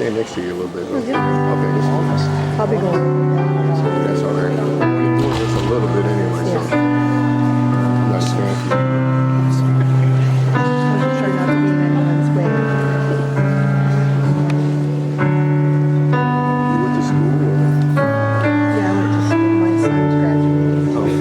stand next to you a little bit. Okay, Okay. just I'll be going. that's all right. When you move just a little bit anyway, so I'm not scaring you. I'll try not to be in anyone's way. You went to school or? Yeah, I went to school. My son's graduating. Okay.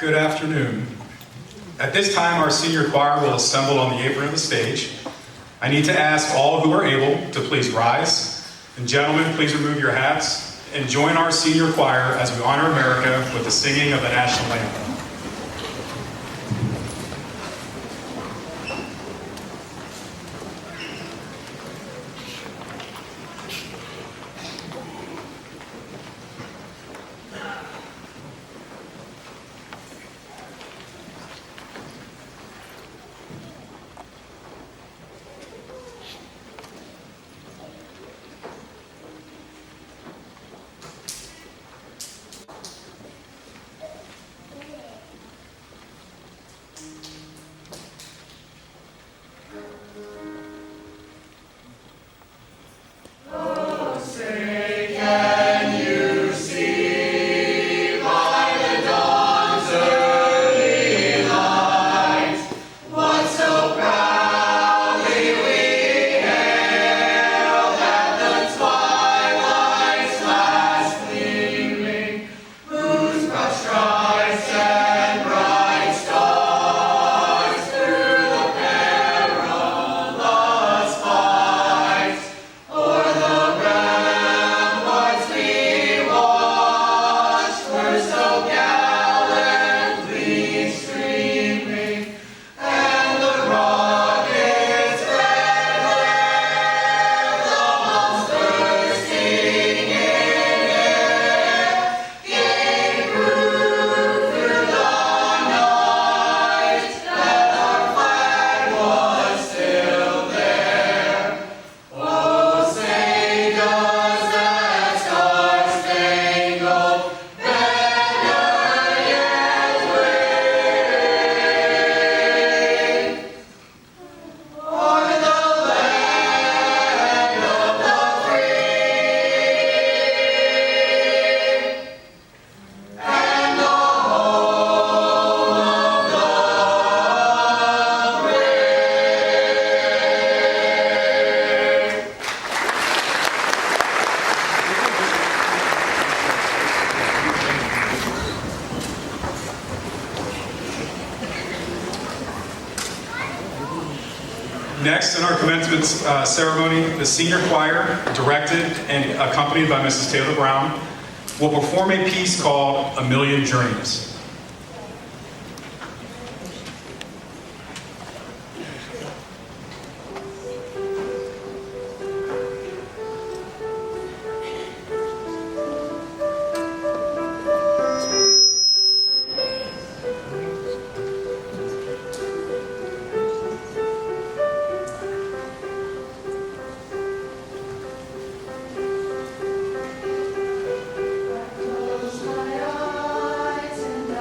Good afternoon. At this time, our senior choir will assemble on the apron of the stage. I need to ask all who are able to please rise. And gentlemen, please remove your hats and join our senior choir as we honor America with the singing of the national anthem. Next, in our commencement ceremony, the senior choir, directed and accompanied by Mrs. Taylor Brown, will perform a piece called "A Million Dreams." Close my eyes and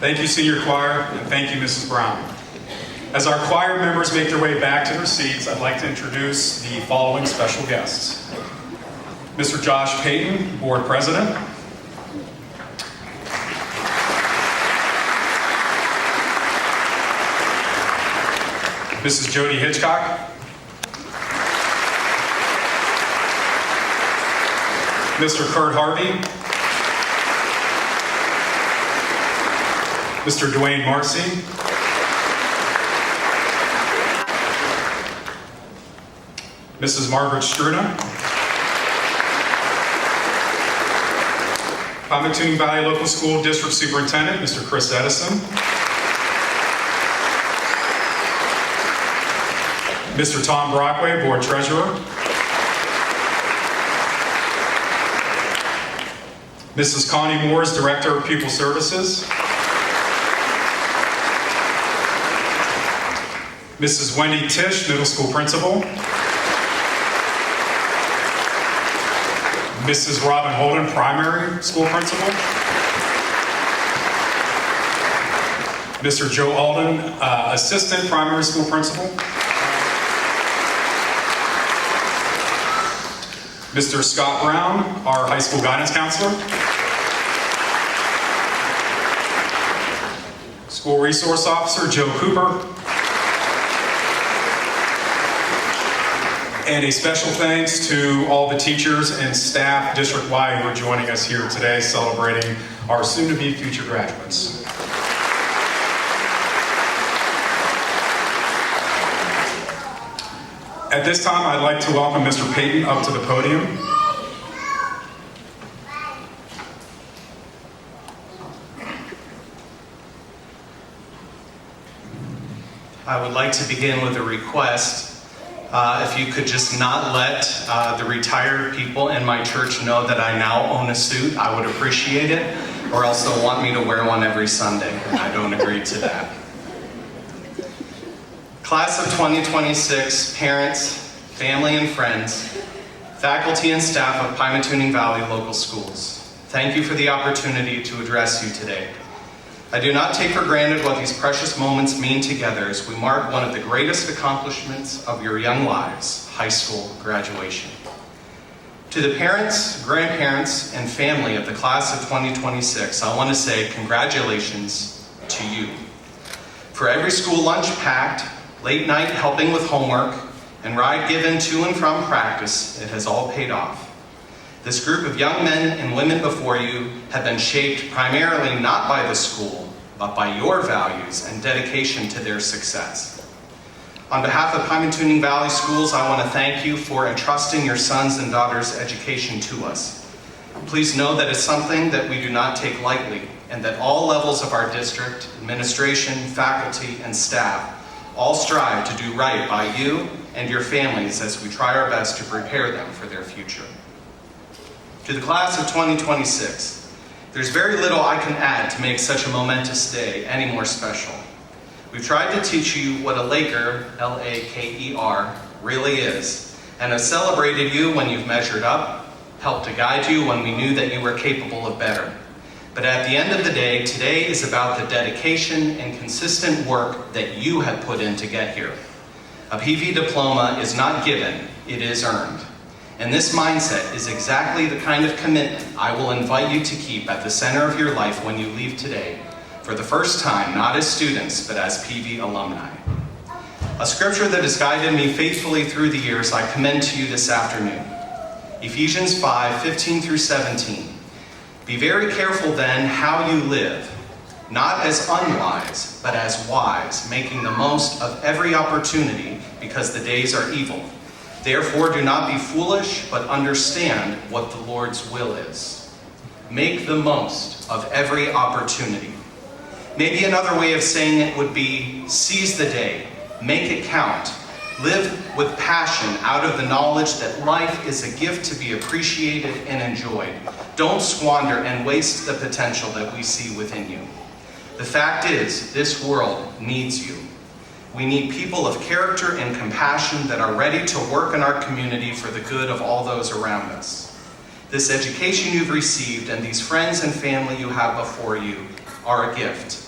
Thank you, senior choir, and thank you, Mrs. Brown. As our choir members make their way back to their seats, I'd like to introduce the following special guests. Mr. Josh Payton, Board President. Mrs. Jody Hitchcock. Mr. Kurt Harvey. Mr. Dwayne Marcy. Mrs. Margaret Struna. Pymatuning Valley Local School District Superintendent, Mr. Chris Edison. Mr. Tom Brockway, Board Treasurer. Mrs. Connie Moores, Director of Pupil Services. Mrs. Wendy Tisch, Middle School Principal. Mrs. Robin Holden, Primary School Principal. Mr. Joe Alden, Assistant Primary School Principal. Mr. Scott Brown, our High School Guidance Counselor. School Resource Officer, Joe Cooper. And a special thanks to all the teachers and staff district-wide who are joining us here today celebrating our soon-to-be future graduates. At this time, I'd like to welcome Mr. Payton up to the podium. I would like to begin with a request. If you could just not let the retired people in my church know that I now own a suit, I would appreciate it, or else they'll want me to wear one every Sunday, and I don't agree to that. Class of 2026, parents, family and friends, faculty and staff of Pymatuning Valley Local Schools, thank you for the opportunity to address you today. I do not take for granted what these precious moments mean together as we mark one of the greatest accomplishments of your young lives, high school graduation. To the parents, grandparents, and family of the class of 2026, I want to say congratulations to you. For every school lunch packed, late night helping with homework, and ride given to and from practice, it has all paid off. This group of young men and women before you have been shaped primarily not by the school, but by your values and dedication to their success. On behalf of Pymatuning Valley Schools, I want to thank you for entrusting your sons and daughters' education to us. Please know that it's something that we do not take lightly, and that all levels of our district, administration, faculty, and staff all strive to do right by you and your families as we try our best to prepare them for their future. To the class of 2026, there's very little I can add to make such a momentous day any more special. We've tried to teach you what a Laker, L-A-K-E-R, really is, and have celebrated you when you've measured up, helped to guide you when we knew that you were capable of better. But at the end of the day, today is about the dedication and consistent work that you have put in to get here. A PV diploma is not given, it is earned. And this mindset is exactly the kind of commitment I will invite you to keep at the center of your life when you leave today, for the first time, not as students, but as PV alumni. A scripture that has guided me faithfully through the years I commend to you this afternoon. Ephesians 5:15 through 17. Be very careful then how you live, not as unwise, but as wise, making the most of every opportunity because the days are evil. Therefore, do not be foolish, but understand what the Lord's will is. Make the most of every opportunity. Maybe another way of saying it would be, seize the day, make it count. Live with passion out of the knowledge that life is a gift to be appreciated and enjoyed. Don't squander and waste the potential that we see within you. The fact is, this world needs you. We need people of character and compassion that are ready to work in our community for the good of all those around us. This education you've received and these friends and family you have before you are a gift,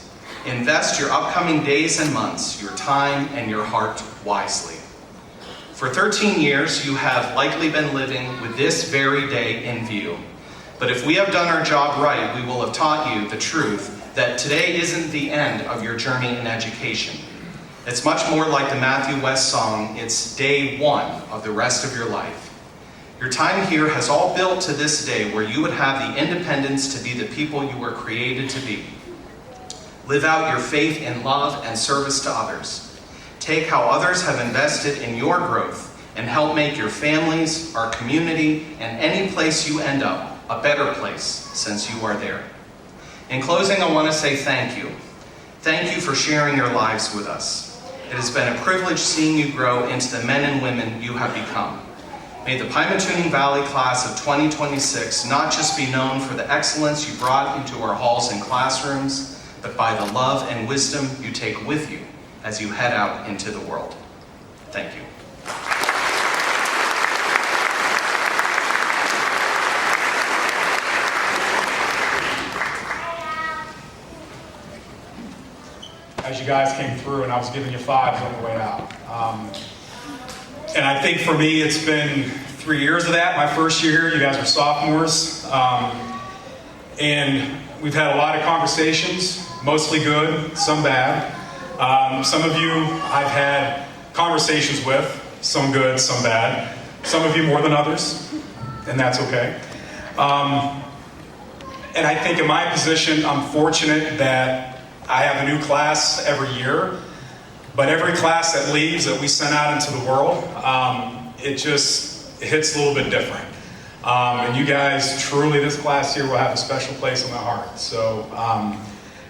Invest your upcoming days and months, your time and your heart wisely. For 13 years, you have likely been living with this very day in view. But if we have done our job right, we will have taught you the truth that today isn't the end of your journey in education. It's much more like the Matthew West song, it's day one of the rest of your life. Your time here has all built to this day where you would have the independence to be the people you were created to be. Live out your faith in love and service to others. Take how others have invested in your growth and help make your families, our community, and any place you end up a better place since you are there. In closing, I want to say thank you. Thank you for sharing your lives with us. It has been a privilege seeing you grow into the men and women you have become. May the Pymatuning Valley class of 2026 not just be known for the excellence you brought into our halls and classrooms, but by the love and wisdom you take with you as you head out into the world. Thank you. As you guys came through and I was giving you fives on the way out. And I think for me, it's been 3 years of that. My first year here, you guys were sophomores. And we've had a lot of conversations, mostly good, some bad. Some of you I've had conversations with, some good, some bad. Some of you more than others, and that's okay. And I think in my position, I'm fortunate that I have a new class every year, but every class that leaves that we send out into the world, it hits a little bit different. And you guys, truly, this class here will have a special place in my heart. So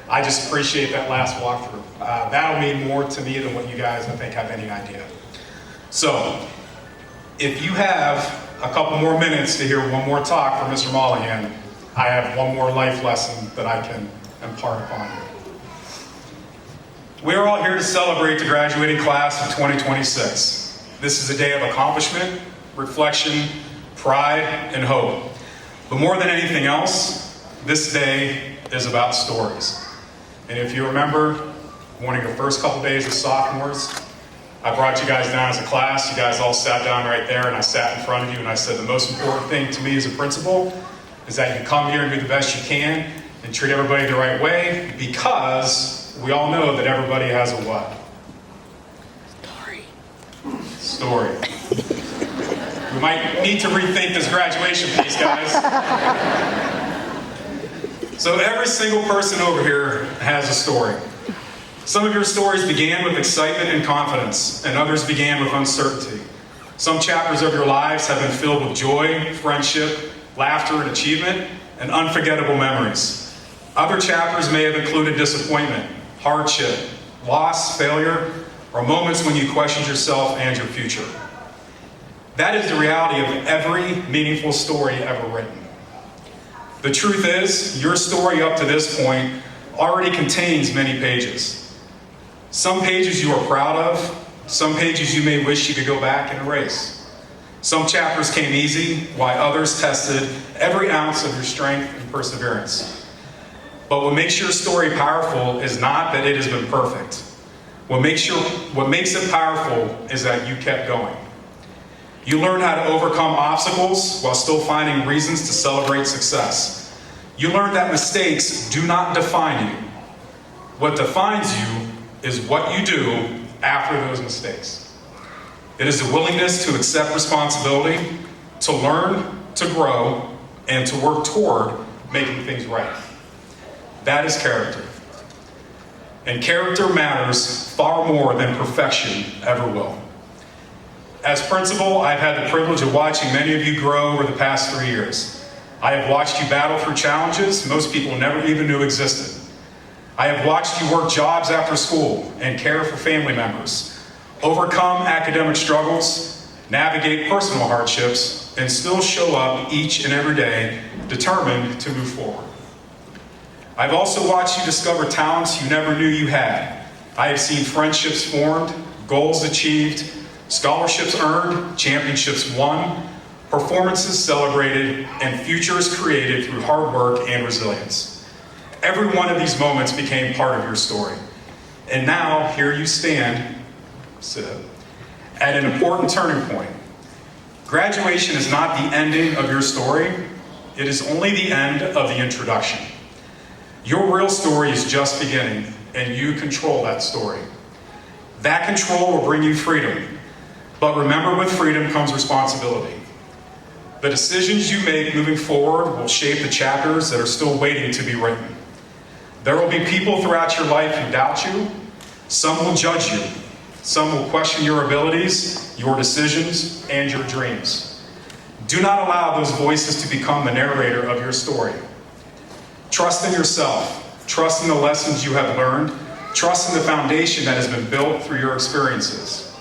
I just appreciate that last walkthrough. That'll mean more to me than what you guys, I think, have any idea. So if you have a couple more minutes to hear one more talk from Mr. Mollahan, I have one more life lesson that I can impart upon you. We are all here to celebrate the graduating class of 2026. This is a day of accomplishment, reflection, pride, and hope. But more than anything else, this day is about stories. And if you remember, one of your first couple days as sophomores, I brought you guys down as a class. You guys all sat down right there, and I sat in front of you, and I said the most important thing to me as a principal is that you come here and do the best you can and treat everybody the right way, because we all know that everybody has a what? Story. We might need to rethink this graduation piece, guys. So every single person over here has a story. Some of your stories began with excitement and confidence, and others began with uncertainty. Some chapters of your lives have been filled with joy, friendship, laughter, and achievement, and unforgettable memories. Other chapters may have included disappointment, hardship, loss, failure, or moments when you questioned yourself and your future. That is the reality of every meaningful story ever written. The truth is, your story up to this point already contains many pages. Some pages you are proud of, some pages you may wish you could go back and erase. Some chapters came easy, while others tested every ounce of your strength and perseverance. But what makes your story powerful is not that it has been perfect. What makes it powerful is that you kept going. You learned how to overcome obstacles while still finding reasons to celebrate success. You learned that mistakes do not define you. What defines you is what you do after those mistakes. It is the willingness to accept responsibility, to learn, to grow, and to work toward making things right. That is character. And character matters far more than perfection ever will. As principal, I've had the privilege of watching many of you grow over the past 3 years. I have watched you battle through challenges most people never even knew existed. I have watched you work jobs after school and care for family members, overcome academic struggles, navigate personal hardships, and still show up each and every day determined to move forward. I've also watched you discover talents you never knew you had. I have seen friendships formed, goals achieved, scholarships earned, championships won, performances celebrated, and futures created through hard work and resilience. Every one of these moments became part of your story. And now, here you stand, sit, at an important turning point. Graduation is not the ending of your story. It is only the end of the introduction. Your real story is just beginning, and you control that story. That control will bring you freedom. But remember, with freedom comes responsibility. The decisions you make moving forward will shape the chapters that are still waiting to be written. There will be people throughout your life who doubt you. Some will judge you. Some will question your abilities, your decisions, and your dreams. Do not allow those voices to become the narrator of your story. Trust in yourself. Trust in the lessons you have learned. Trust in the foundation that has been built through your experiences.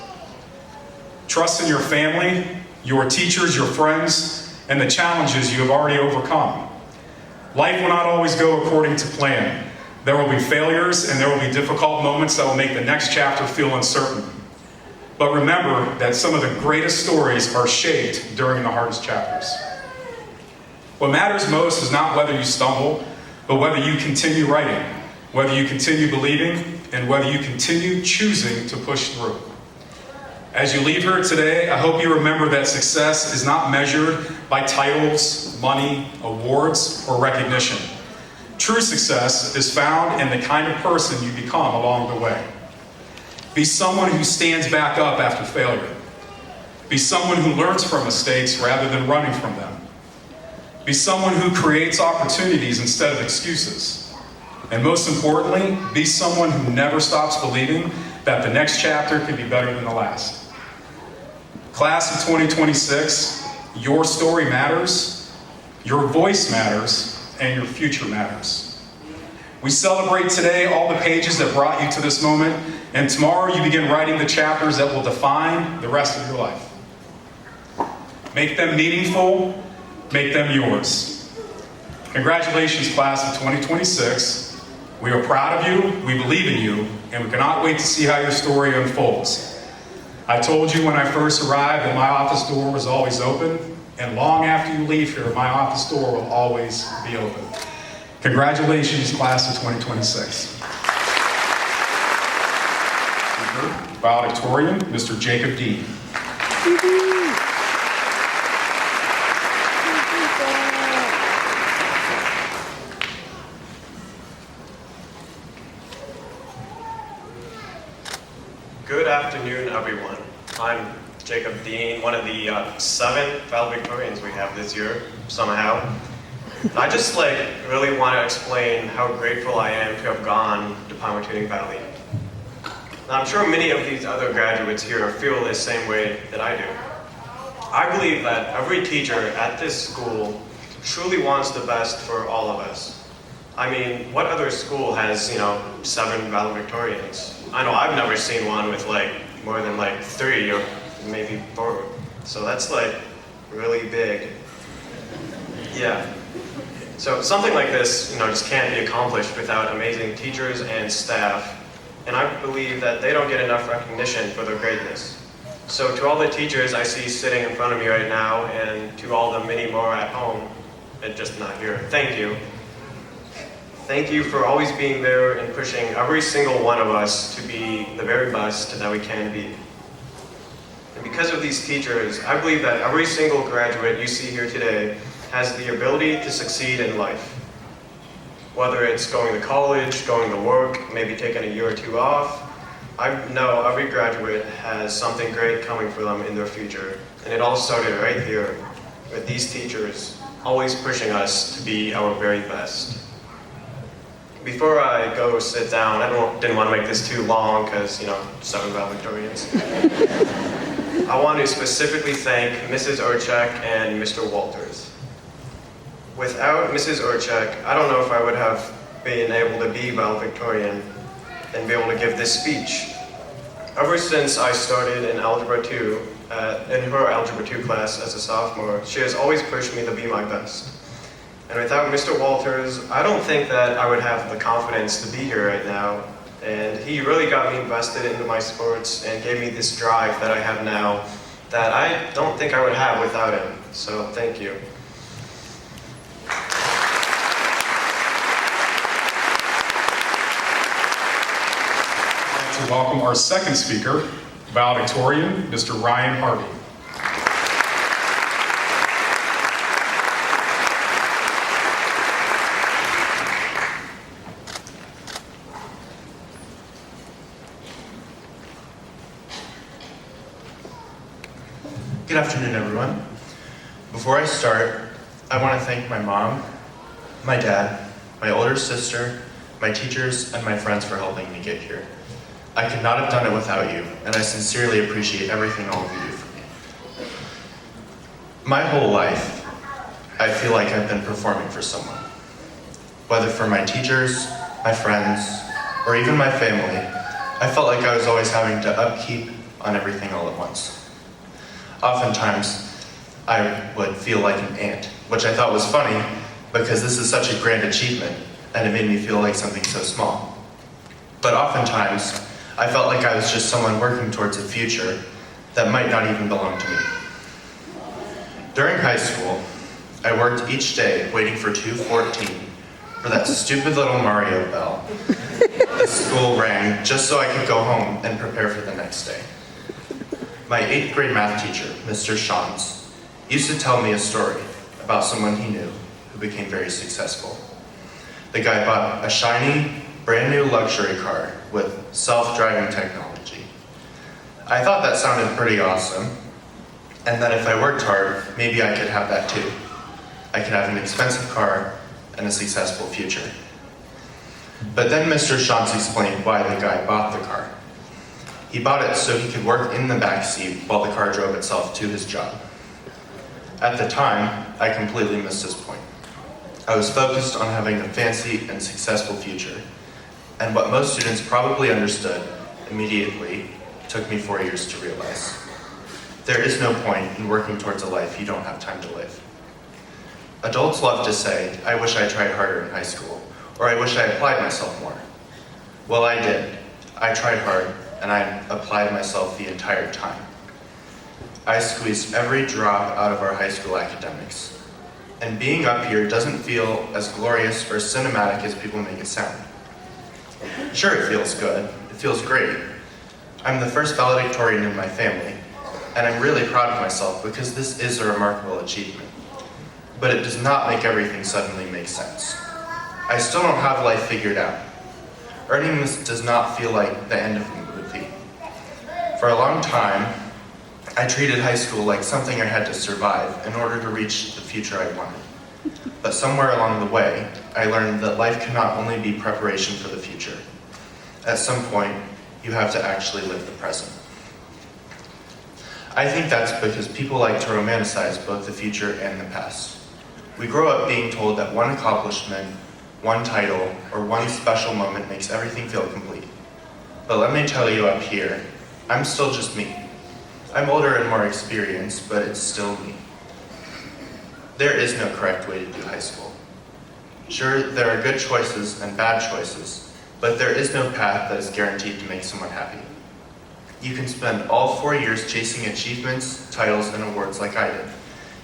Trust in your family, your teachers, your friends, and the challenges you have already overcome. Life will not always go according to plan. There will be failures and there will be difficult moments that will make the next chapter feel uncertain. But remember that some of the greatest stories are shaped during the hardest chapters. What matters most is not whether you stumble, but whether you continue writing, whether you continue believing, and whether you continue choosing to push through. As you leave here today, I hope you remember that success is not measured by titles, money, awards, or recognition. True success is found in the kind of person you become along the way. Be someone who stands back up after failure. Be someone who learns from mistakes rather than running from them. Be someone who creates opportunities instead of excuses. And most importantly, be someone who never stops believing that the next chapter can be better than the last. Class of 2026, your story matters, your voice matters, and your future matters. We celebrate today all the pages that brought you to this moment, and tomorrow you begin writing the chapters that will define the rest of your life. Make them meaningful, make them yours. Congratulations, class of 2026. We are proud of you, we believe in you, and we cannot wait to see how your story unfolds. I told you when I first arrived that my office door was always open, and long after you leave here, my office door will always be open. Congratulations, class of 2026. Valedictorian, Mr. Jacob Dean. Good afternoon, everyone. I'm Jacob Dean, one of the 7 valedictorians we have this year, somehow. And I just really want to explain how grateful I am to have gone to Pymatuning Valley. Now, I'm sure many of these other graduates here feel the same way that I do. I believe that every teacher at this school truly wants the best for all of us. I mean, what other school has, 7 valedictorians? I know I've never seen one with more than 3 or maybe 4. So that's really big. Yeah. So something like this, just can't be accomplished without amazing teachers and staff. And I believe that they don't get enough recognition for their greatness. So to all the teachers I see sitting in front of me right now, and to all the many more at home, and just not here, thank you. Thank you for always being there and pushing every single one of us to be the very best that we can be. And because of these teachers, I believe that every single graduate you see here today has the ability to succeed in life. Whether it's going to college, going to work, maybe taking a year or 2 off, I know every graduate has something great coming for them in their future. And it all started right here with these teachers always pushing us to be our very best. Before I go sit down, I didn't want to make this too long because, 7 valedictorians. I want to specifically thank Mrs. Urchek and Mr. Walters. Without Mrs. Urchek, I don't know if I would have been able to be valedictorian and be able to give this speech. Ever since I started in Algebra 2, in her Algebra 2 class as a sophomore, she has always pushed me to be my best. And without Mr. Walters, I don't think that I would have the confidence to be here right now. And he really got me invested into my sports and gave me this drive that I have now that I don't think I would have without him. So thank you. welcome our second speaker, valedictorian, Mr. Ryan Harvey. Good afternoon, everyone. Before I start, I want to thank my mom, my dad, my older sister, my teachers, and my friends for helping me get here. I could not have done it without you, and I sincerely appreciate everything all of you do for me. My whole life, I feel like I've been performing for someone. Whether for my teachers, my friends, or even my family, I felt like I was always having to upkeep on everything all at once. Oftentimes, I would feel like an ant, which I thought was funny because this is such a grand achievement and it made me feel like something so small. But oftentimes, I felt like I was just someone working towards a future that might not even belong to me. During high school, I worked each day waiting for 2:14 for that stupid little Mario bell. The school rang just so I could go home and prepare for the next day. My 8th grade math teacher, Mr. Shantz, used to tell me a story about someone he knew who became very successful. The guy bought a shiny, brand new luxury car with self-driving technology. I thought that sounded pretty awesome, and that if I worked hard, maybe I could have that too. I could have an expensive car and a successful future. But then Mr. Shantz explained why the guy bought the car. He bought it so he could work in the back seat while the car drove itself to his job. At the time, I completely missed his point. I was focused on having a fancy and successful future, and what most students probably understood immediately took me 4 years to realize. There is no point in working towards a life you don't have time to live. Adults love to say, I wish I tried harder in high school, or I wish I applied myself more. Well, I did. I tried hard, and I applied myself the entire time. I squeezed every drop out of our high school academics. And being up here doesn't feel as glorious or cinematic as people make it sound. Sure, it feels good. It feels great. I'm the first valedictorian in my family, and I'm really proud of myself because this is a remarkable achievement. But it does not make everything suddenly make sense. I still don't have life figured out. Earning this does not feel like the end of a movie. For a long time, I treated high school like something I had to survive in order to reach the future I wanted. But somewhere along the way, I learned that life cannot only be preparation for the future. At some point, you have to actually live the present. I think that's because people like to romanticize both the future and the past. We grow up being told that one accomplishment, one title, or one special moment makes everything feel complete. But let me tell you up here, I'm still just me. I'm older and more experienced, but it's still me. There is no correct way to do high school. Sure, there are good choices and bad choices, but there is no path that is guaranteed to make someone happy. You can spend all 4 years chasing achievements, titles, and awards like I did.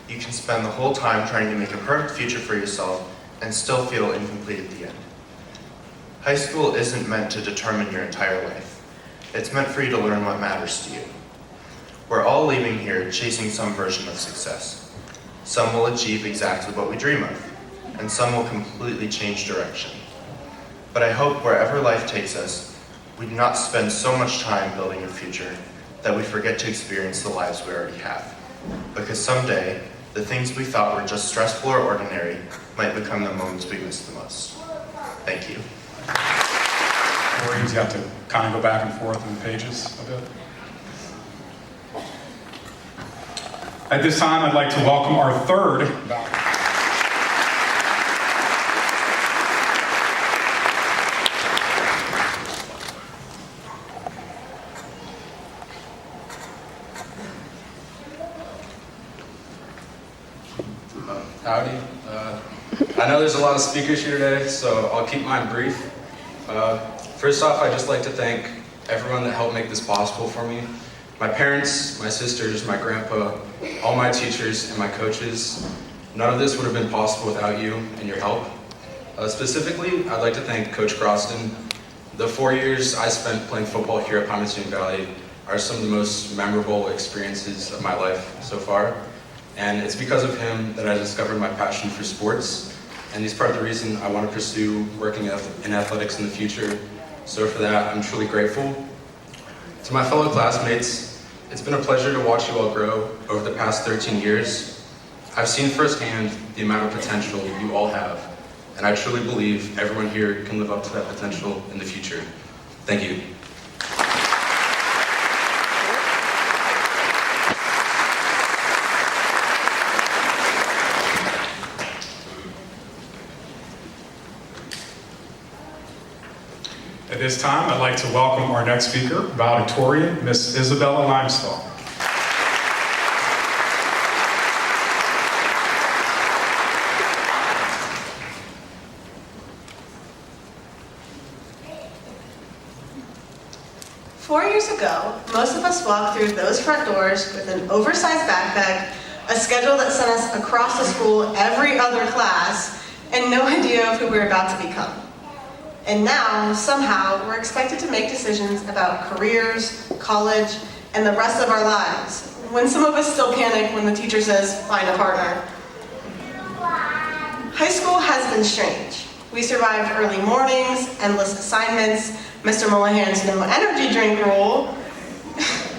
You can spend the whole time trying to make a perfect future for yourself and still feel incomplete at the end. High school isn't meant to determine your entire life. It's meant for you to learn what matters to you. We're all leaving here chasing some version of success. Some will achieve exactly what we dream of, and some will completely change direction. But I hope wherever life takes us, we do not spend so much time building a future that we forget to experience the lives we already have. Because someday, the things we thought were just stressful or ordinary might become the moments we miss the most. Thank you. You have to kind of go back and forth in the pages a bit. At this time, I'd like to welcome our third Howdy. I know there's a lot of speakers here today, so I'll keep mine brief. First off, I'd just like to thank everyone that helped make this possible for me. My parents, my sisters, my grandpa, all my teachers, and my coaches. None of this would have been possible without you and your help. Specifically, I'd like to thank Coach Croston, The 4 years I spent playing football here at Pymatune Valley are some of the most memorable experiences of my life so far. And it's because of him that I discovered my passion for sports. And he's part of the reason I want to pursue working in athletics in the future. So for that, I'm truly grateful. To my fellow classmates, it's been a pleasure to watch you all grow over the past 13 years. I've seen firsthand the amount of potential you all have, and I truly believe everyone here can live up to that potential in the future. Thank you. At this time, I'd like to welcome our next speaker, valedictorian, Miss Isabella Limestone. Years ago, most of us walked through those front doors with an oversized backpack, a schedule that sent us across the school every other class, and no idea of who we were about to become. And now, somehow, we're expected to make decisions about careers, college, and the rest of our lives, when some of us still panic when the teacher says, find a partner. High school has been strange. We survived early mornings, endless assignments, Mr. Mullahan's no energy drink rule,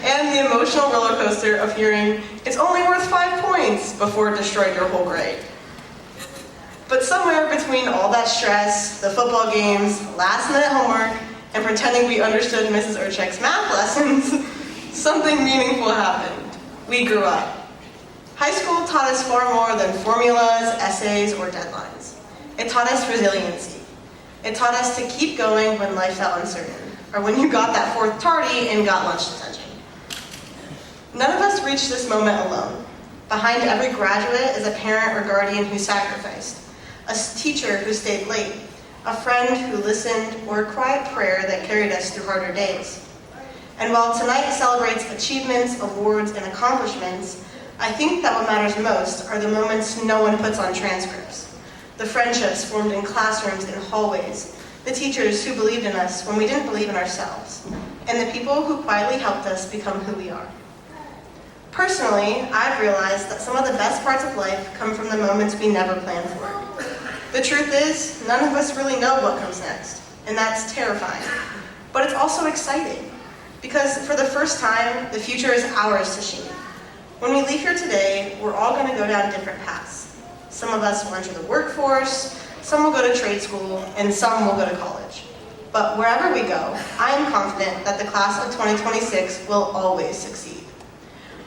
and the emotional roller coaster of hearing, it's only worth 5 points before it destroyed your whole grade. But somewhere between all that stress, the football games, last-minute homework, and pretending we understood Mrs. Urchek's math lessons, something meaningful happened. We grew up. High school taught us far more than formulas, essays, or deadlines. It taught us resiliency. It taught us to keep going when life felt uncertain, or when you got that fourth tardy and got lunch detention. None of us reached this moment alone. Behind every graduate is a parent or guardian who sacrificed, a teacher who stayed late, a friend who listened, or a quiet prayer that carried us through harder days. And while tonight celebrates achievements, awards, and accomplishments, I think that what matters most are the moments no one puts on transcripts. The friendships formed in classrooms and hallways, the teachers who believed in us when we didn't believe in ourselves, and the people who quietly helped us become who we are. Personally, I've realized that some of the best parts of life come from the moments we never planned for. The truth is, none of us really know what comes next, and that's terrifying. But it's also exciting, because for the first time, the future is ours to shape. When we leave here today, we're all going to go down different paths. Some of us will enter the workforce, some will go to trade school, and some will go to college. But wherever we go, I am confident that the class of 2026 will always succeed.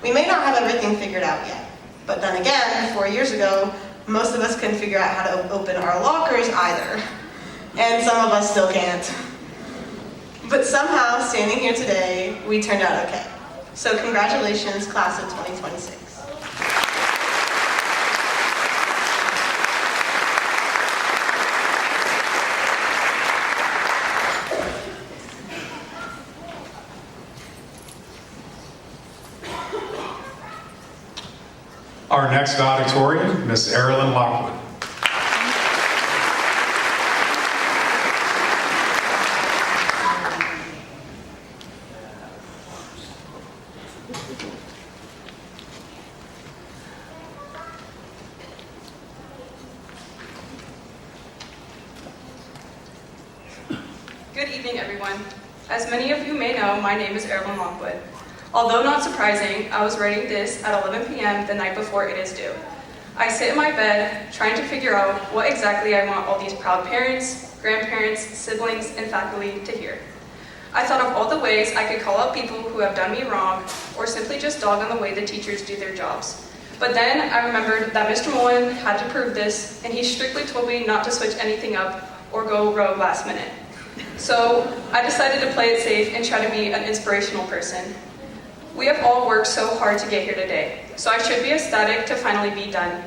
We may not have everything figured out yet, but then again, 4 years ago, most of us couldn't figure out how to open our lockers either. And some of us still can't. But somehow, standing here today, we turned out okay. So congratulations, class of 2026. Our next valedictorian, Miss Erilyn Lockwood. Good evening, everyone. As many of you may know, my name is Erilyn Lockwood. Although not surprising, I was writing this at 11 p.m. the night before it is due. I sit in my bed, trying to figure out what exactly I want all these proud parents, grandparents, siblings, and faculty to hear. I thought of all the ways I could call out people who have done me wrong, or simply just dog on the way the teachers do their jobs. But then I remembered that Mr. Mullen had to prove this, and he strictly told me not to switch anything up or go rogue last minute. So I decided to play it safe and try to be an inspirational person. We have all worked so hard to get here today, so I should be ecstatic to finally be done.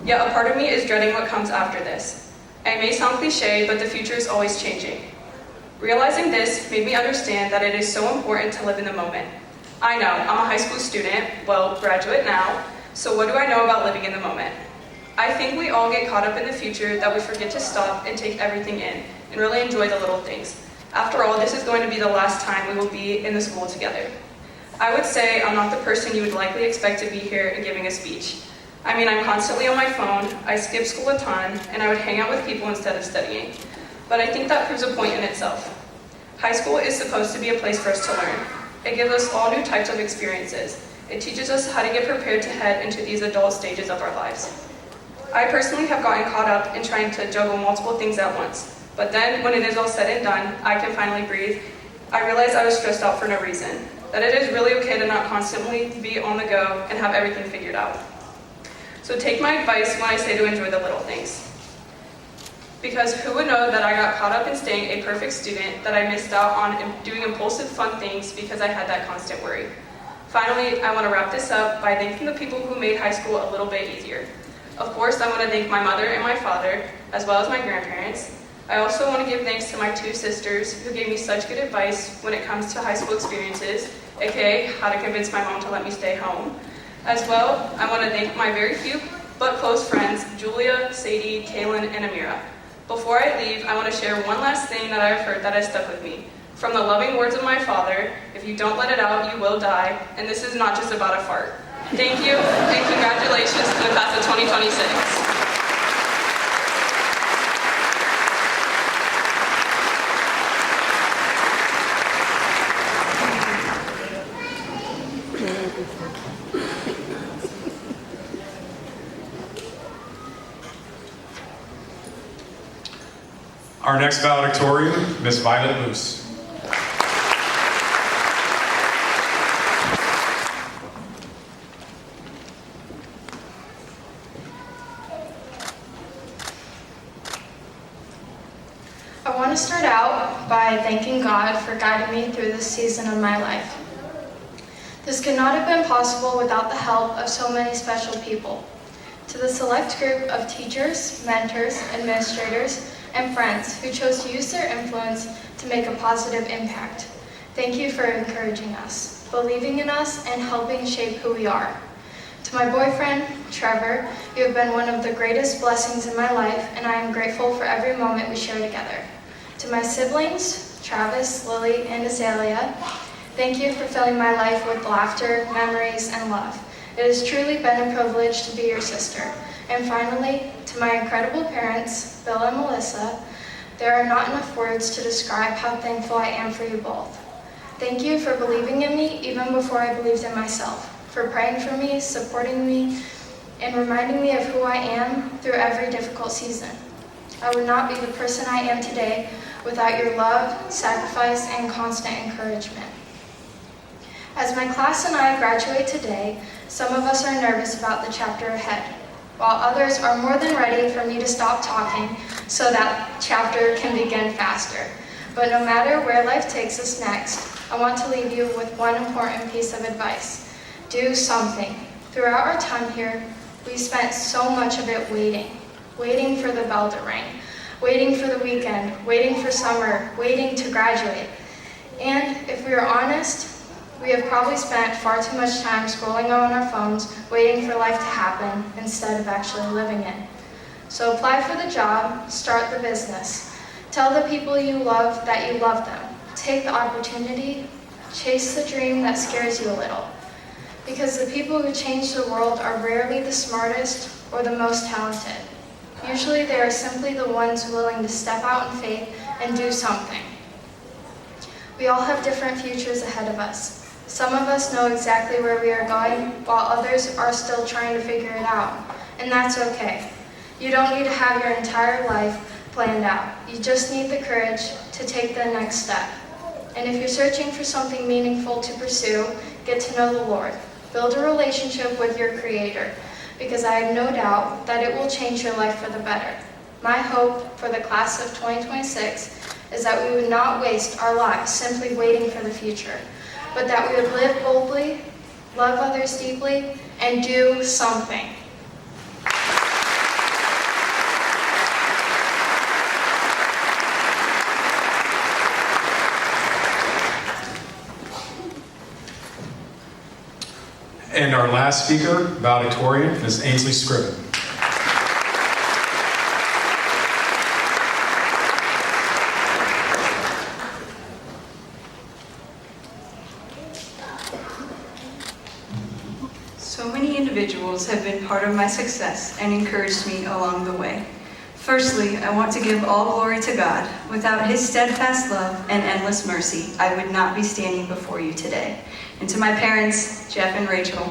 Yet a part of me is dreading what comes after this. It may sound cliche, but the future is always changing. Realizing this made me understand that it is so important to live in the moment. I know, I'm a high school student, well, graduate now, so what do I know about living in the moment? I think we all get caught up in the future that we forget to stop and take everything in and really enjoy the little things. After all, this is going to be the last time we will be in the school together. I would say I'm not the person you would likely expect to be here and giving a speech. I mean, I'm constantly on my phone, I skip school a ton, and I would hang out with people instead of studying. But I think that proves a point in itself. High school is supposed to be a place for us to learn. It gives us all new types of experiences. It teaches us how to get prepared to head into these adult stages of our lives. I personally have gotten caught up in trying to juggle multiple things at once. But then, when it is all said and done, I can finally breathe. I realized I was stressed out for no reason. That it is really okay to not constantly be on the go and have everything figured out. So take my advice when I say to enjoy the little things. Because who would know that I got caught up in staying a perfect student, that I missed out on doing impulsive fun things because I had that constant worry. Finally, I want to wrap this up by thanking the people who made high school a little bit easier. Of course, I want to thank my mother and my father, as well as my grandparents. I also want to give thanks to my two sisters who gave me such good advice when it comes to high school experiences, aka how to convince my mom to let me stay home. As well, I want to thank my very few but close friends, Julia, Sadie, Kaylin, and Amira. Before I leave, I want to share one last thing that I have heard that has stuck with me. From the loving words of my father, if you don't let it out, you will die, and this is not just about a fart. Thank you, and congratulations to the class of 2026. Our next valedictorian, Miss Violet Moose. I want to start out by thanking God for guiding me through this season of my life. This could not have been possible without the help of so many special people. To the select group of teachers, mentors, administrators, and friends who chose to use their influence to make a positive impact. Thank you for encouraging us, believing in us, and helping shape who we are. To my boyfriend, Trevor, you have been one of the greatest blessings in my life, and I am grateful for every moment we share together. To my siblings, Travis, Lily, and Azalea, thank you for filling my life with laughter, memories, and love. It has truly been a privilege to be your sister. And finally, to my incredible parents, Bill and Melissa, there are not enough words to describe how thankful I am for you both. Thank you for believing in me even before I believed in myself, for praying for me, supporting me, and reminding me of who I am through every difficult season. I would not be the person I am today without your love, sacrifice, and constant encouragement. As my class and I graduate today, some of us are nervous about the chapter ahead, while others are more than ready for me to stop talking so that chapter can begin faster. But no matter where life takes us next, I want to leave you with one important piece of advice. Do something. Throughout our time here, we spent so much of it waiting for the bell to ring, waiting for the weekend, waiting for summer, waiting to graduate. And if we are honest, we have probably spent far too much time scrolling on our phones, waiting for life to happen instead of actually living it. So apply for the job, start the business. Tell the people you love that you love them. Take the opportunity, chase the dream that scares you a little. Because the people who change the world are rarely the smartest or the most talented. Usually they are simply the ones willing to step out in faith and do something. We all have different futures ahead of us. Some of us know exactly where we are going, while others are still trying to figure it out. And that's okay. You don't need to have your entire life planned out. You just need the courage to take the next step. And if you're searching for something meaningful to pursue, get to know the Lord. Build a relationship with your Creator, because I have no doubt that it will change your life for the better. My hope for the class of 2026 is that we would not waste our lives simply waiting for the future, but that we would live boldly, love others deeply, and do something. And our last speaker, valedictorian, is Ainsley Scriven. So many individuals have been part of my success and encouraged me along the way. Firstly, I want to give all glory to God. Without His steadfast love and endless mercy, I would not be standing before you today. And to my parents, Jeff and Rachel,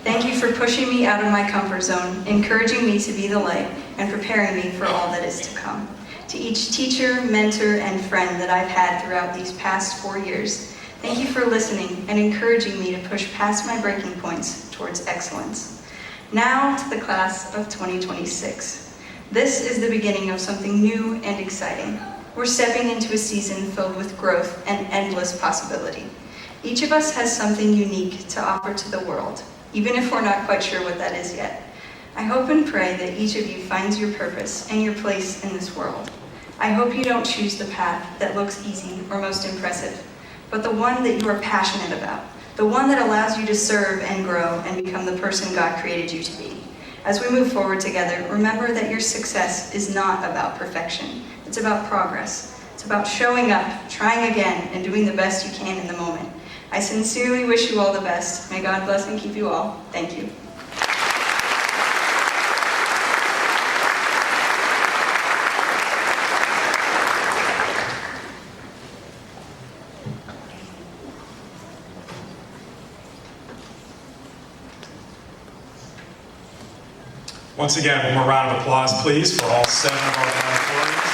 thank you for pushing me out of my comfort zone, encouraging me to be the light, and preparing me for all that is to come. To each teacher, mentor, and friend that I've had throughout these past 4 years, thank you for listening and encouraging me to push past my breaking points towards excellence. Now to the class of 2026. This is the beginning of something new and exciting. We're stepping into a season filled with growth and endless possibility. Each of us has something unique to offer to the world, even if we're not quite sure what that is yet. I hope and pray that each of you finds your purpose and your place in this world. I hope you don't choose the path that looks easy or most impressive, but the one that you are passionate about, the one that allows you to serve and grow and become the person God created you to be. As we move forward together, remember that your success is not about perfection. It's about progress. It's about showing up, trying again, and doing the best you can in the moment. I sincerely wish you all the best. May God bless and keep you all. Thank you. Once again, one more round of applause, please, for all 7 of our valedictorians.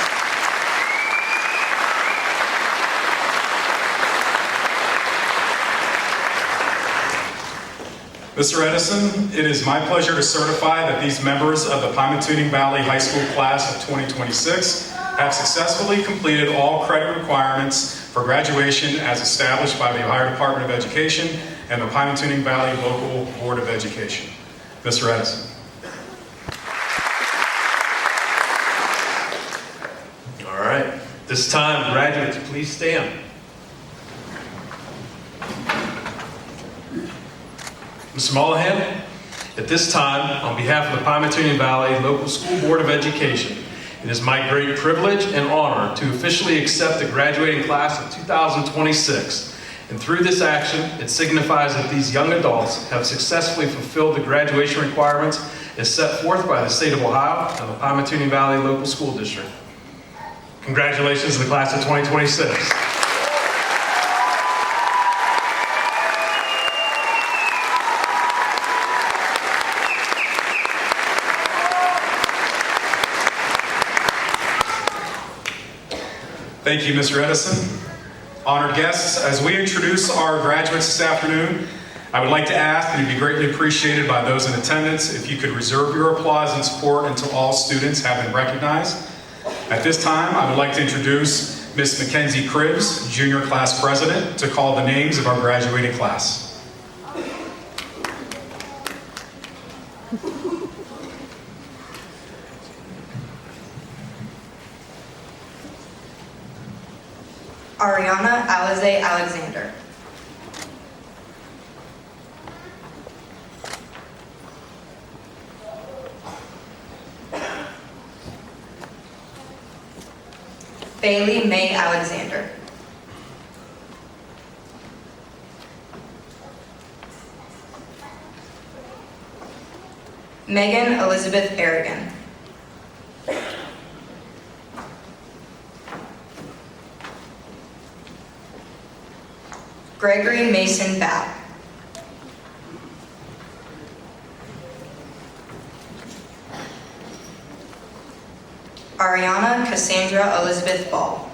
Mr. Edison, it is my pleasure to certify that these members of the Pymatuning Valley High School class of 2026 have successfully completed all credit requirements for graduation as established by the Ohio Department of Education and the Pymatuning Valley Local Board of Education. Mr. Edison. All right. This time, graduates, please stand. Mr. Mullahan, at this time, on behalf of the Pymatuning Valley Local School Board of Education, it is my great privilege and honor to officially accept the graduating class of 2026. And through this action, it signifies that these young adults have successfully fulfilled the graduation requirements as set forth by the state of Ohio and the Pymatuning Valley Local School District. Congratulations to the class of 2026. Thank you, Mr. Edison. Honored guests, as we introduce our graduates this afternoon, I would like to ask, and it'd be greatly appreciated by those in attendance, if you could reserve your applause and support until all students have been recognized. At this time, I would like to introduce Ms. Mackenzie Cribbs, Junior Class President, to call the names of our graduating class. Ariana Alize Alexander. Bailey May Alexander. Megan Elizabeth Aragon. Gregory Mason Babb. Ariana Cassandra Elizabeth Ball.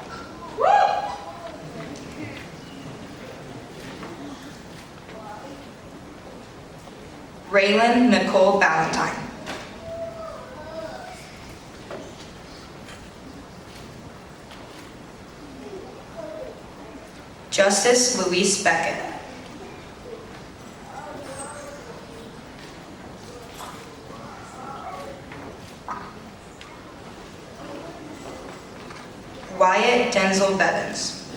Raylan Nicole Ballantyne. Justice Luis Beckett. Wyatt Denzel Bevins.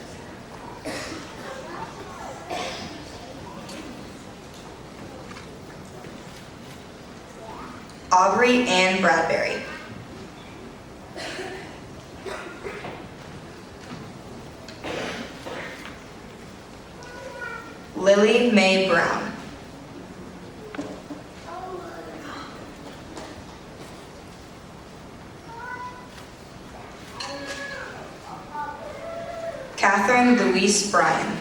Aubrey Ann Bradbury. Lily Mae Brown. Luis Bryan.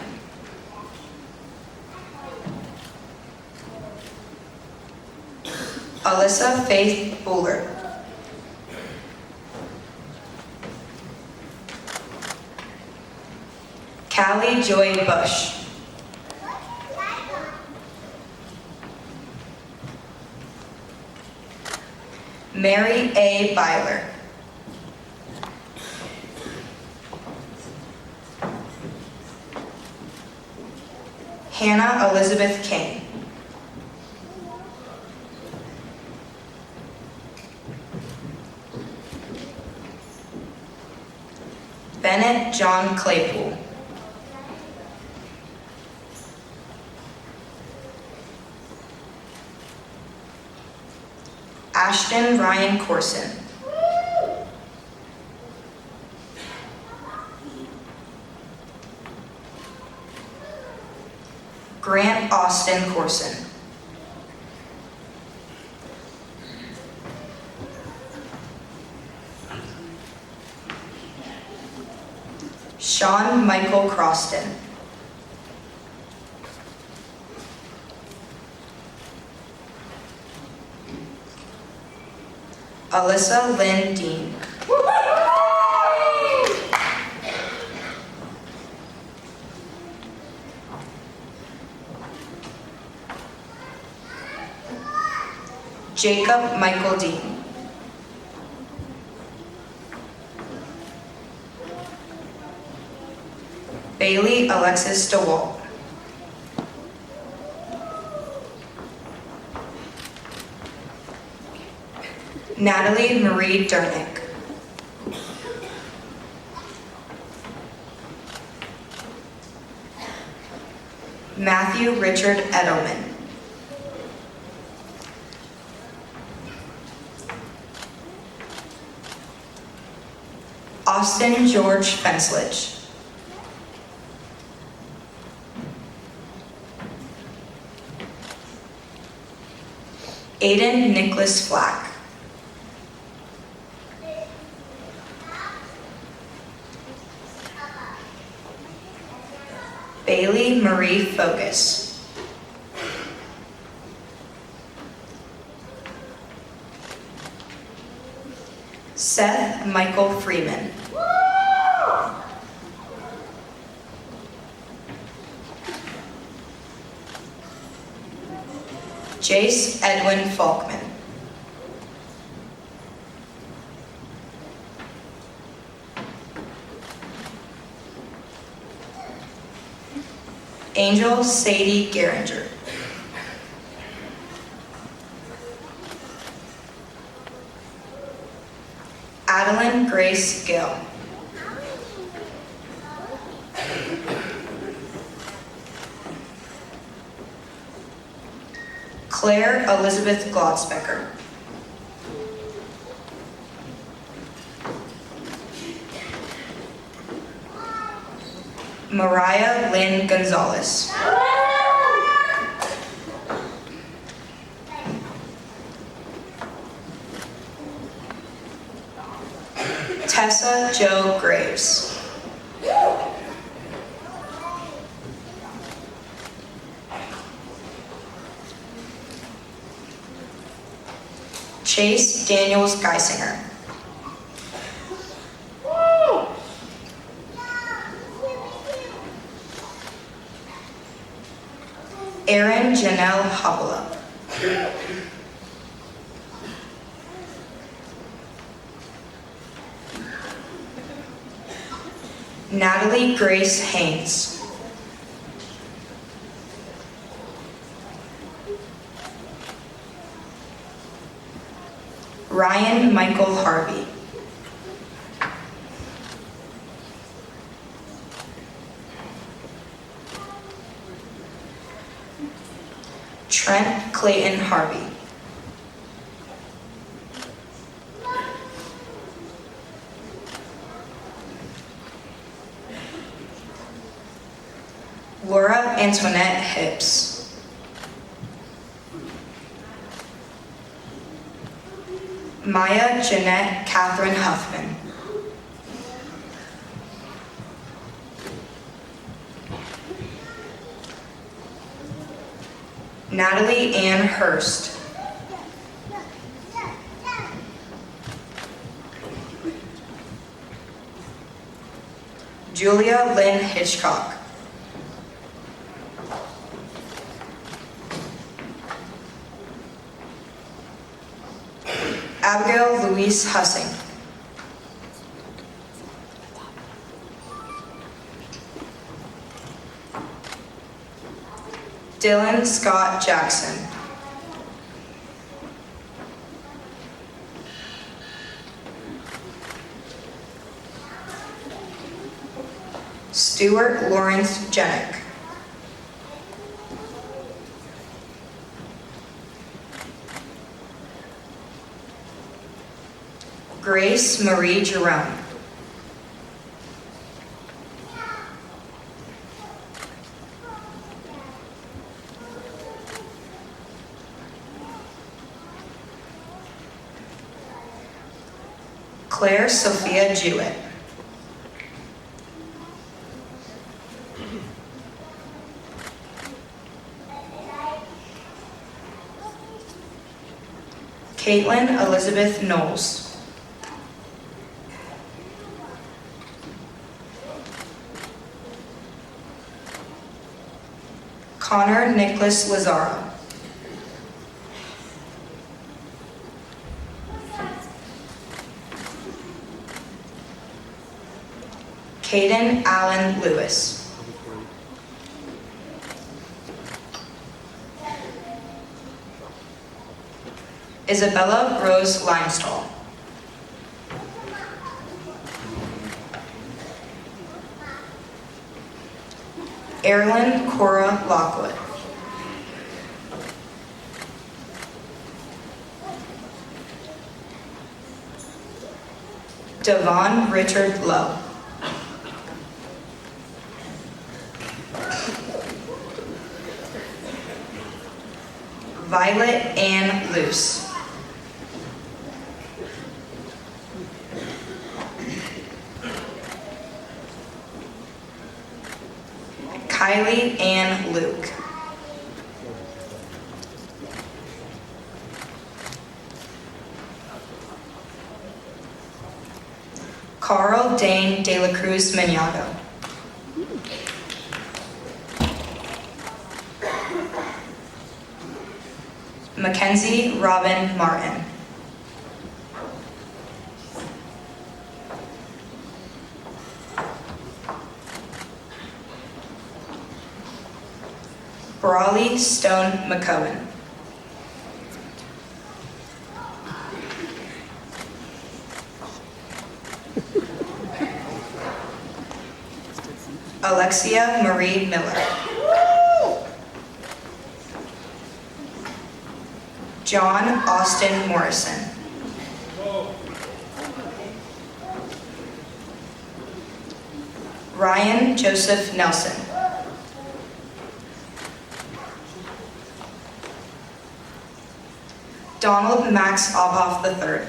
Alyssa Faith Buller. Callie Joy Bush. Mary A. Byler. Hannah Elizabeth King. Bennett John Claypool. Ashton Ryan Corson. Grant Austin Corson. Sean Michael Croston. Alyssa Lynn Dean. Jacob Michael Dean. Bailey Alexis DeWalt. Natalie Marie Durnick. Matthew Richard Edelman. Austin George Fensledge. Aiden Nicholas Flack. Bailey Marie Focus. Seth Michael Freeman. Jace Edwin Falkman. Angel Sadie Geringer. Adeline Grace Gill. Claire Elizabeth Glotzbecker. Mariah Lynn Gonzalez. Tessa Jo Graves. Chase Daniels Geisinger. Erin Janelle Hopala. Natalie Grace Haynes. Ryan Michael Harvey. Trent Clayton Harvey. Laura Antoinette Hibbs. Maya Jeanette Catherine Huffman. Natalie Ann Hurst. Julia Lynn Hitchcock. Abigail Louise Hussing. Dylan Scott Jackson. Stuart Lawrence Jenick. Grace Marie Jerome. Claire Sophia Jewett. Caitlin Elizabeth Knowles. Connor Nicholas Lazaro. Caden Allen Lewis. Isabella Rose Limestall. Erilyn Cora Lockwood. Devon Richard Lowe. Violet Ann Luce. Kylie Ann Luke. Carl Dane De La Cruz Maniago. Mackenzie Robin Martin. Brawley Stone McCohen. Alexia Marie Miller. John Austin Morrison. Ryan Joseph Nelson. Donald Max Obhoff III.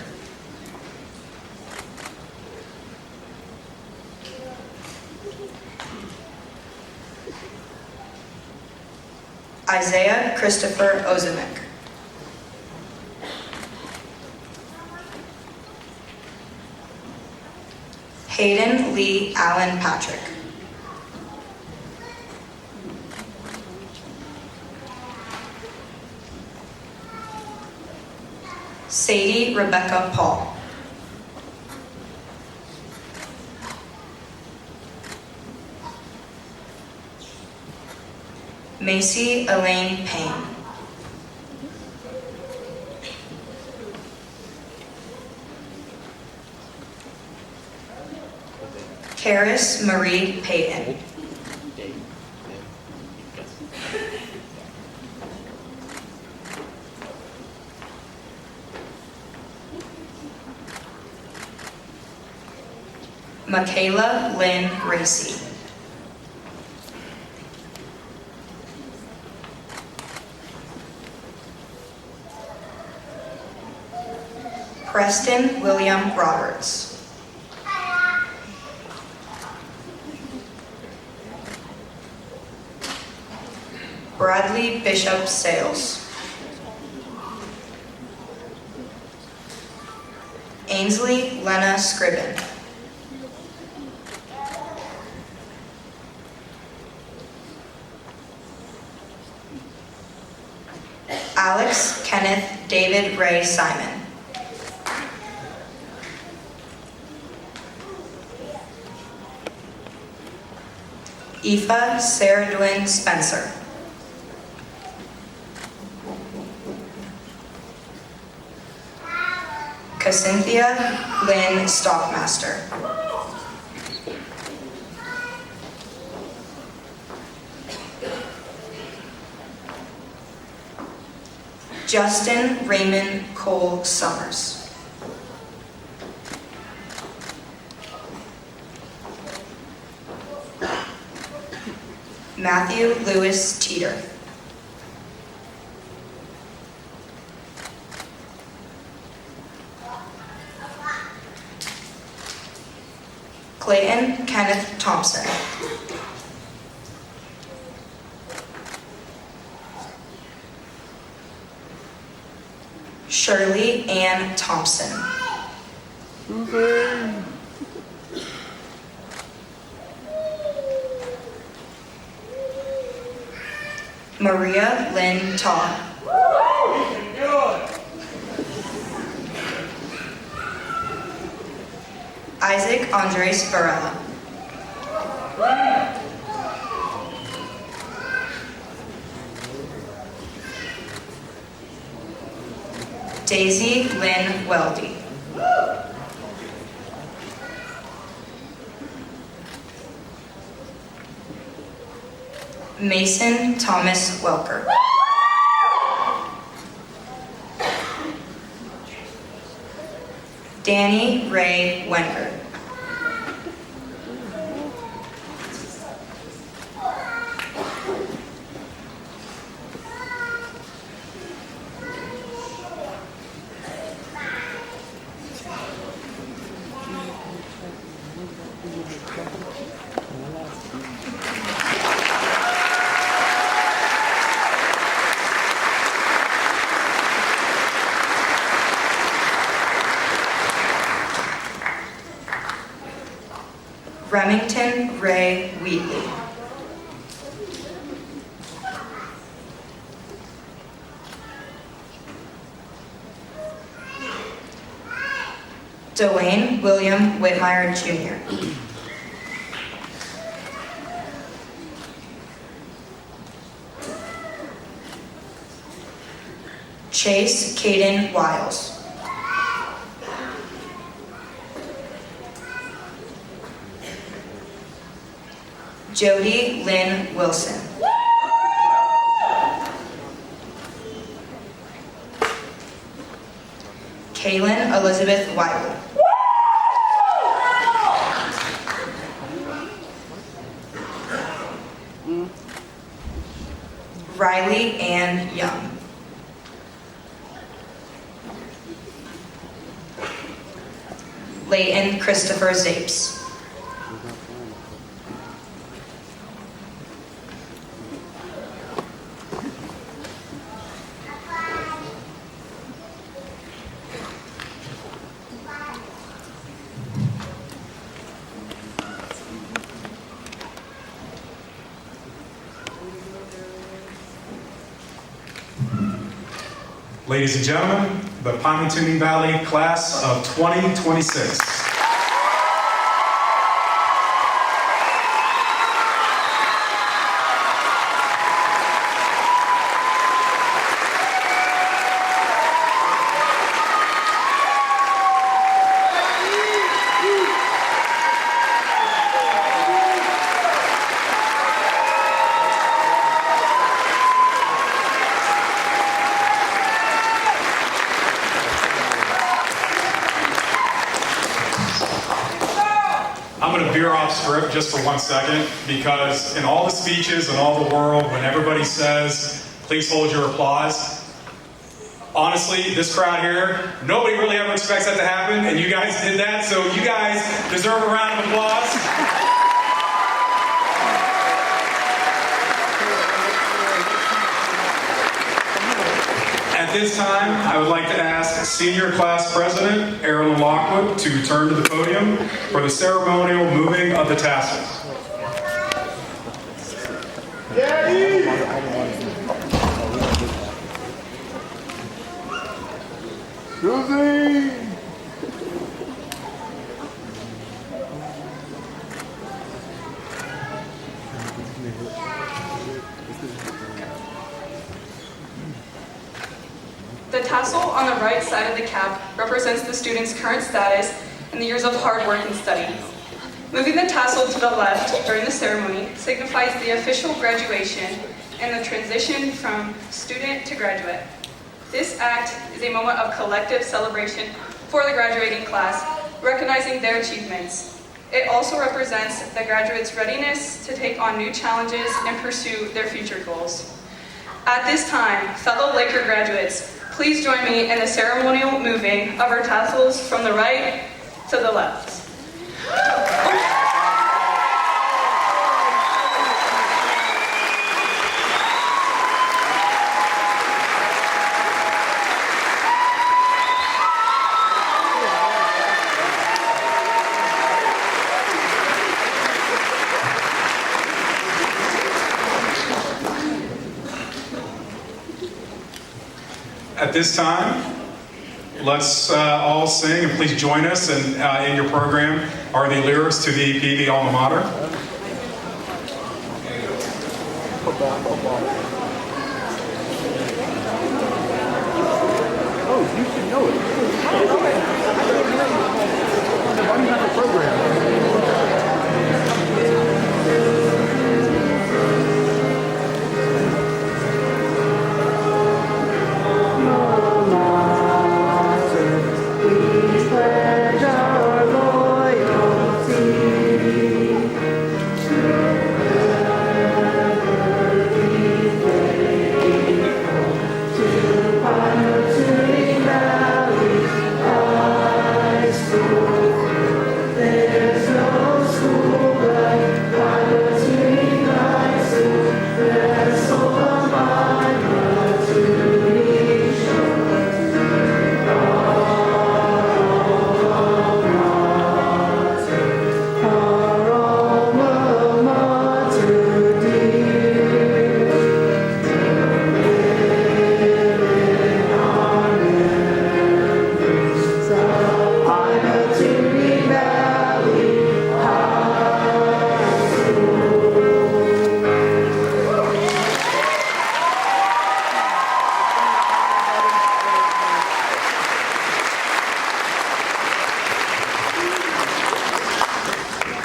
Isaiah Christopher Ozemick. Hayden Lee Allen Patrick. Sadie Rebecca Paul. Macy Elaine Payne. Karis Marie Payton. Michaela Lynn Racy. Preston William Roberts. Bradley Bishop Sales. Ainsley Lena Scriven. Alex Kenneth David Ray Simon. Aoife Sarah Dwynn Spencer. Cynthia Lynn Stockmaster. Justin Raymond Cole Summers. Matthew Lewis Teeter. Clayton Kenneth Thompson. Shirley Ann Thompson. Maria Lynn Todd. Isaac Andres Varela. Daisy Lynn Weldy. Mason Thomas Welker. Danny Ray Wenger. Remington Ray Wheatley. Dwayne William Whitmire Jr. Chase Caden Wiles. Jody Lynn Wilson. Kaylin Elizabeth Wiley. Riley Ann Young. Leighton Christopher Zapes. Ladies and gentlemen, the Pymatuning Valley class of 2026. I'm going to veer off script just for 1 second, because in all the speeches and all the world, when everybody says, please hold your applause, honestly, this crowd here, nobody really ever expects that to happen, and you guys did that, so you guys deserve a round of applause. At this time, I would like to ask Senior Class President Erin Lockwood to return to the podium for the ceremonial moving of the tassels. Susie! The tassel on the right side of the cap represents the student's current status and the years of hard work and study. Moving the tassel to the left during the ceremony signifies the official graduation and the transition from student to graduate. This act is a moment of collective celebration for the graduating class, recognizing their achievements. It also represents the graduates' readiness to take on new challenges and pursue their future goals. At this time, fellow Laker graduates, please join me in the ceremonial moving of our tassels from the right to the left. At this time, let's all sing, and please join us. And in your program are the lyrics to the PV alma mater. Oh, you should know it. Why do you have a program?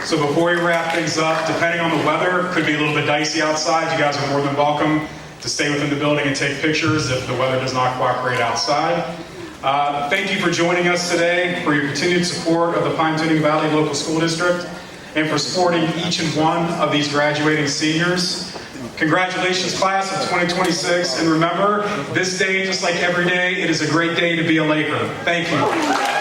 So before we wrap things up, depending on the weather, it could be a little bit dicey outside. You guys are more than welcome to stay within the building and take pictures if the weather does not cooperate outside. Thank you for joining us today, for your continued support of the Pine-Tuning Valley Local School District, and for supporting each and one of these graduating seniors. Congratulations, class of 2026, and remember, this day, just like every day, it is a great day to be a Laker. Thank you.